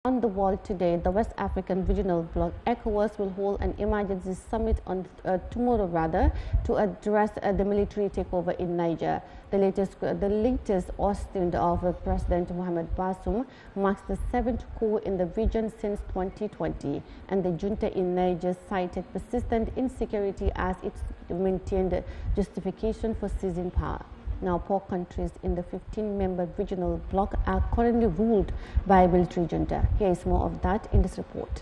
On the world today, the West African regional bloc Ecowas will hold an emergency summit on tomorrow to address the military takeover in Niger. The latest ousting of President Mohamed Bazoum marks the 7th coup in the region since 2020, and the junta in Niger cited persistent insecurity as its maintained justification for seizing power. Now, 4 countries in the 15-member regional bloc are currently ruled by military junta. Here is more of that in this report.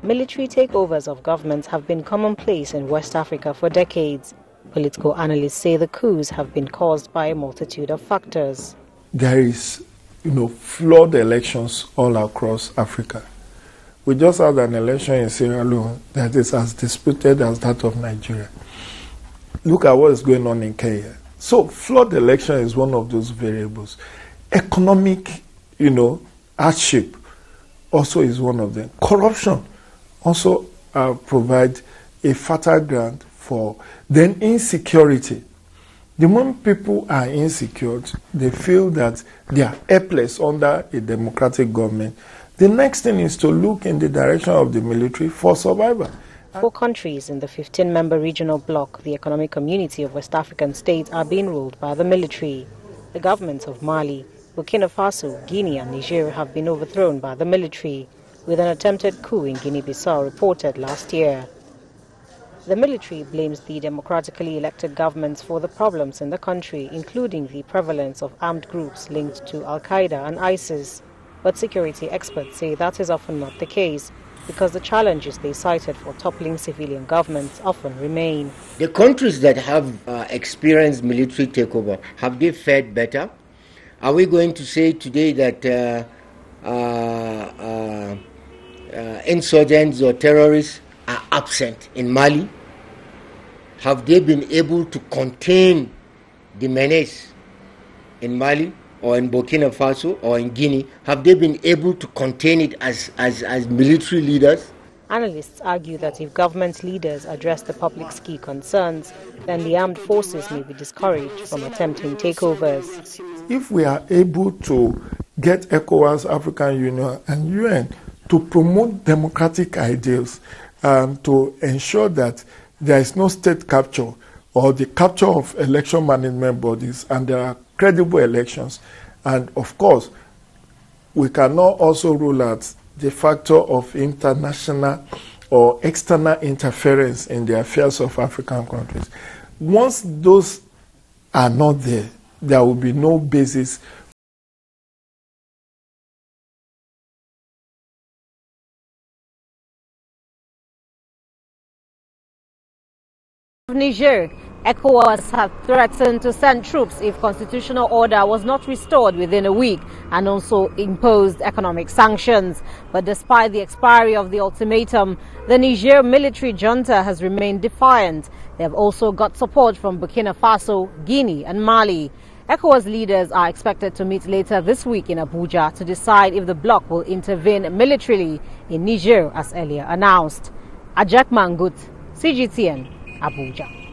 Military takeovers of governments have been commonplace in West Africa for decades. Political analysts say the coups have been caused by a multitude of factors. There is, flawed elections all across Africa. We just had an election in Sierra Leone that is as disputed as that of Nigeria. Look at what is going on in Kenya. So, flawed election is one of those variables. Economic, hardship also is one of them. Corruption also provides a fertile ground for then insecurity. The moment people are insecure, they feel that they are helpless under a democratic government. The next thing is to look in the direction of the military for survival. 4 countries in the 15-member regional bloc, the Economic Community of West African States, are being ruled by the military. The governments of Mali, Burkina Faso, Guinea and Niger have been overthrown by the military, with an attempted coup in Guinea-Bissau reported last year. The military blames the democratically elected governments for the problems in the country, including the prevalence of armed groups linked to Al-Qaeda and ISIS. But security experts say that is often not the case, because the challenges they cited for toppling civilian governments often remain. The countries that have experienced military takeover, have they fared better? Are we going to say today that insurgents or terrorists are absent in Mali? Have they been able to contain the menace in Mali or in Burkina Faso or in Guinea? Have they been able to contain it as military leaders? Analysts argue that if government leaders address the public's key concerns, then the armed forces may be discouraged from attempting takeovers. If we are able to get ECOWAS, African Union and UN to promote democratic ideals, to ensure that there is no state capture or the capture of election management bodies, and there are credible elections. And of course, we cannot also rule out the factor of international or external interference in the affairs of African countries. Once those are not there, there will be no basis. Niger, Ecowas have threatened to send troops if constitutional order was not restored within a week, and also imposed economic sanctions. But despite the expiry of the ultimatum, the Niger military junta has remained defiant. They have also got support from Burkina Faso, Guinea and Mali. Ecowas leaders are expected to meet later this week in Abuja to decide if the bloc will intervene militarily in Niger as earlier announced. Ajak Mangut, CGTN, Abuja.